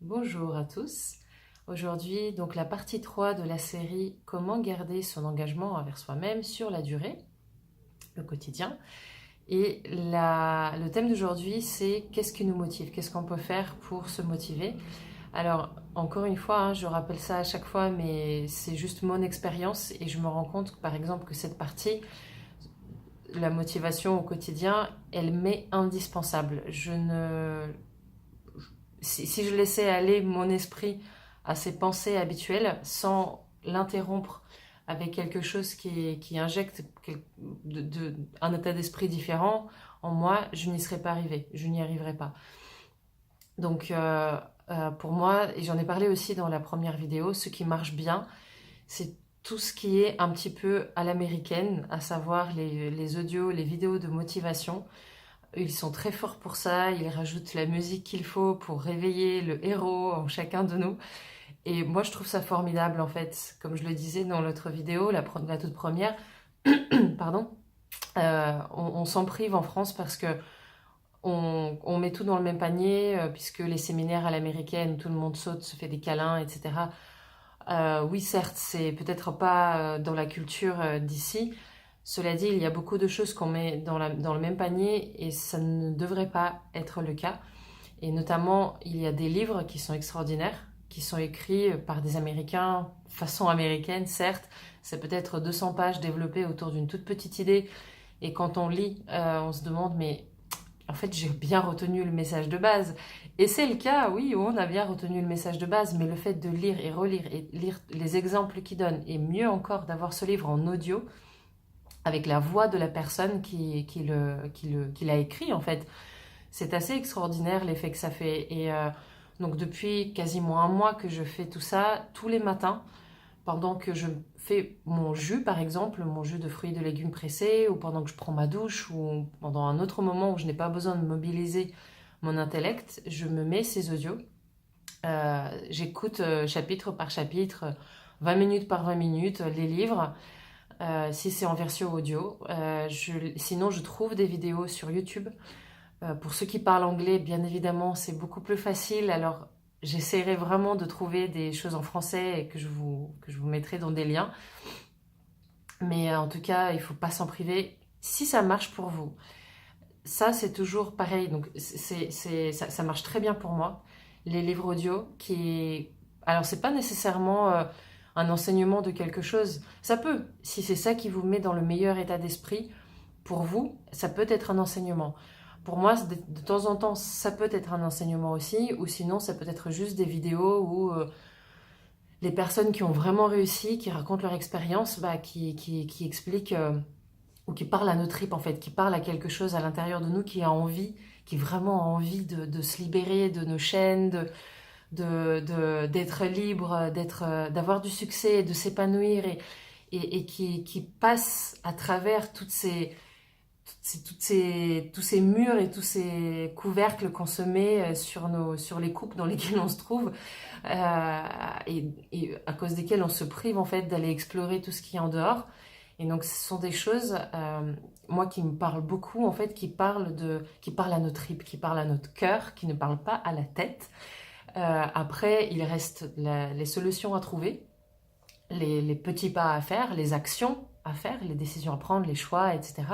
Bonjour à tous. Aujourd'hui, donc la partie 3 de la série Comment garder son engagement envers soi-même sur la durée, le quotidien. Et le thème d'aujourd'hui, c'est qu'est-ce qui nous motive? Qu'est-ce qu'on peut faire pour se motiver? Alors, encore une fois, je rappelle ça à chaque fois, mais c'est juste mon expérience et je me rends compte, par exemple, que cette partie, la motivation au quotidien, elle m'est indispensable. Si je laissais aller mon esprit à ses pensées habituelles sans l'interrompre avec quelque chose qui injecte un état d'esprit différent en moi, je n'y serais pas arrivée, je n'y arriverais pas. Donc pour moi, et j'en ai parlé aussi dans la première vidéo, ce qui marche bien, c'est tout ce qui est un petit peu à l'américaine, à savoir les audios, les vidéos de motivation. Ils sont très forts pour ça, ils rajoutent la musique qu'il faut pour réveiller le héros en chacun de nous. Et moi, je trouve ça formidable, en fait. Comme je le disais dans l'autre vidéo, la toute première, pardon, on s'en prive en France parce que on met tout dans le même panier, puisque les séminaires à l'américaine, tout le monde saute, se fait des câlins, etc. Oui, certes, c'est peut-être pas dans la culture d'ici. Cela dit, il y a beaucoup de choses qu'on met dans le même panier et ça ne devrait pas être le cas. Et notamment, il y a des livres qui sont extraordinaires, qui sont écrits par des Américains, façon américaine, certes. C'est peut-être 200 pages développées autour d'une toute petite idée. Et quand on lit, on se demande, mais en fait, j'ai bien retenu le message de base. Et c'est le cas, oui, on a bien retenu le message de base, mais le fait de lire et relire et lire les exemples qu'il donne, et mieux encore d'avoir ce livre en audio, avec la voix de la personne qui l'a écrit, en fait, c'est assez extraordinaire l'effet que ça fait. Et donc depuis quasiment un mois que je fais tout ça, tous les matins, pendant que je fais mon jus, par exemple, mon jus de fruits et de légumes pressés, ou pendant que je prends ma douche, ou pendant un autre moment où je n'ai pas besoin de mobiliser mon intellect, je me mets ces audios. J'écoute chapitre par chapitre, 20 minutes par 20 minutes, les livres, si c'est en version audio. Sinon, je trouve des vidéos sur YouTube. Pour ceux qui parlent anglais, bien évidemment, c'est beaucoup plus facile. Alors, j'essaierai vraiment de trouver des choses en français et que je vous mettrai dans des liens. Mais en tout cas, il ne faut pas s'en priver si ça marche pour vous. Ça, c'est toujours pareil. Donc, ça marche très bien pour moi. Les livres audio Alors, c'est pas nécessairement un enseignement de quelque chose. Ça peut, si c'est ça qui vous met dans le meilleur état d'esprit, pour vous, ça peut être un enseignement. Pour moi, de temps en temps, ça peut être un enseignement aussi, ou sinon, ça peut être juste des vidéos où les personnes qui ont vraiment réussi, qui racontent leur expérience, qui expliquent ou qui parlent à nos tripes, en fait, qui parlent à quelque chose à l'intérieur de nous qui a envie, qui vraiment a envie de se libérer de nos chaînes, d'être libre, d'avoir du succès, de s'épanouir et qui passe à travers tous ces murs et tous ces couvercles qu'on se met sur les coupes dans lesquelles on se trouve et à cause desquelles on se prive en fait d'aller explorer tout ce qui est en dehors. Et donc ce sont des choses, moi qui me parlent beaucoup en fait, qui parlent à nos tripes, qui parlent à notre cœur, qui ne parlent pas à la tête. Après, il reste les solutions à trouver, les petits pas à faire, les actions à faire, les décisions à prendre, les choix, etc.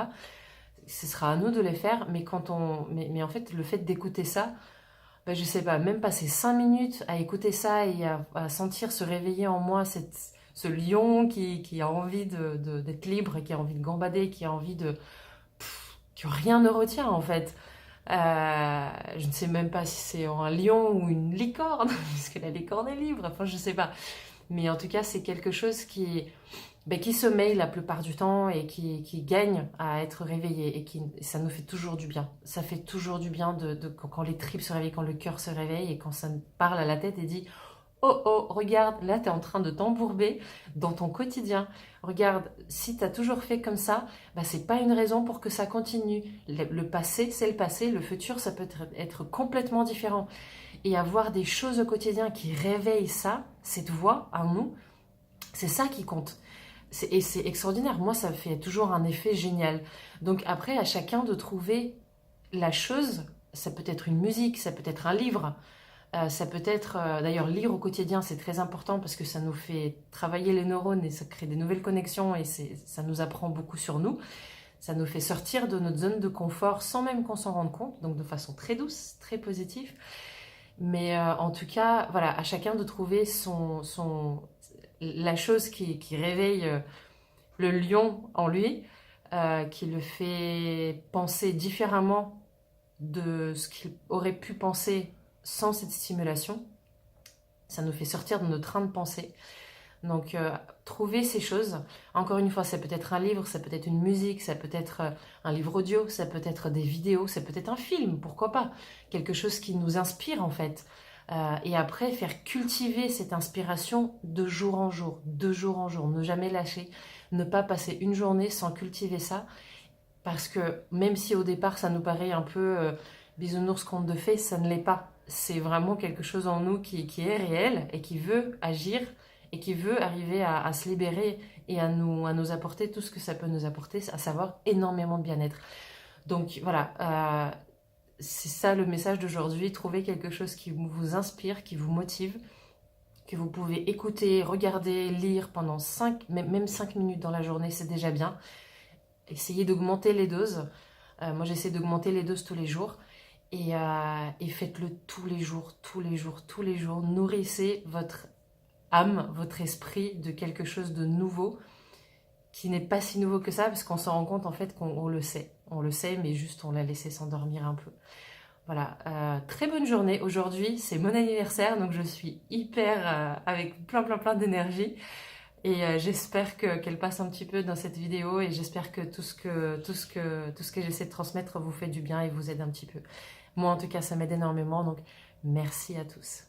Ce sera à nous de les faire, mais mais en fait, le fait d'écouter ça, je sais pas, même passer 5 minutes à écouter ça et à sentir se réveiller en moi ce lion qui a envie d'être libre, qui a envie de gambader, qui a envie que rien ne retient en fait. Je ne sais même pas si c'est un lion ou une licorne, puisque la licorne est libre, enfin je sais pas. Mais en tout cas, c'est quelque chose qui sommeille la plupart du temps et qui gagne à être réveillé et ça nous fait toujours du bien. Ça fait toujours du bien quand les tripes se réveillent, quand le cœur se réveille et quand ça parle à la tête et dit oh oh, regarde, là tu es en train de t'embourber dans ton quotidien. Regarde, si tu as toujours fait comme ça, c'est pas une raison pour que ça continue. Le passé, c'est le passé, le futur, ça peut être complètement différent. Et avoir des choses au quotidien qui réveillent ça, cette voix en nous, c'est ça qui compte. Et c'est extraordinaire. Moi, ça fait toujours un effet génial. Donc après, à chacun de trouver la chose. Ça peut être une musique, ça peut être un livre. Ça peut être, d'ailleurs, lire au quotidien, c'est très important parce que ça nous fait travailler les neurones et ça crée des nouvelles connexions et ça nous apprend beaucoup sur nous. Ça nous fait sortir de notre zone de confort sans même qu'on s'en rende compte, donc de façon très douce, très positive. Mais en tout cas, voilà, à chacun de trouver la chose qui réveille le lion en lui, qui le fait penser différemment de ce qu'il aurait pu penser sans cette stimulation. Ça nous fait sortir de notre train de pensée. Donc, trouver ces choses. Encore une fois, ça peut être un livre, ça peut être une musique, ça peut être un livre audio, ça peut être des vidéos, ça peut être un film, pourquoi pas. Quelque chose qui nous inspire en fait. Et après, faire cultiver cette inspiration de jour en jour, de jour en jour. Ne jamais lâcher, ne pas passer une journée sans cultiver ça. Parce que même si au départ, ça nous paraît un peu bisounours conte de fées, ça ne l'est pas. C'est vraiment quelque chose en nous qui est réel et qui veut agir et qui veut arriver à se libérer et à nous apporter tout ce que ça peut nous apporter, à savoir énormément de bien-être. Donc voilà, c'est ça le message d'aujourd'hui. Trouvez quelque chose qui vous inspire, qui vous motive, que vous pouvez écouter, regarder, lire pendant même 5 minutes dans la journée, c'est déjà bien. Essayez d'augmenter les doses. Moi, j'essaie d'augmenter les doses tous les jours. Et faites-le tous les jours, tous les jours, tous les jours. Nourrissez votre âme, votre esprit de quelque chose de nouveau qui n'est pas si nouveau que ça parce qu'on s'en rend compte en fait qu'on le sait. On le sait, mais juste on l'a laissé s'endormir un peu. Voilà, très bonne journée. Aujourd'hui, c'est mon anniversaire, donc je suis hyper avec plein d'énergie. Et j'espère qu'elle passe un petit peu dans cette vidéo et j'espère que tout ce que j'essaie de transmettre vous fait du bien et vous aide un petit peu. Moi, en tout cas, ça m'aide énormément, donc merci à tous.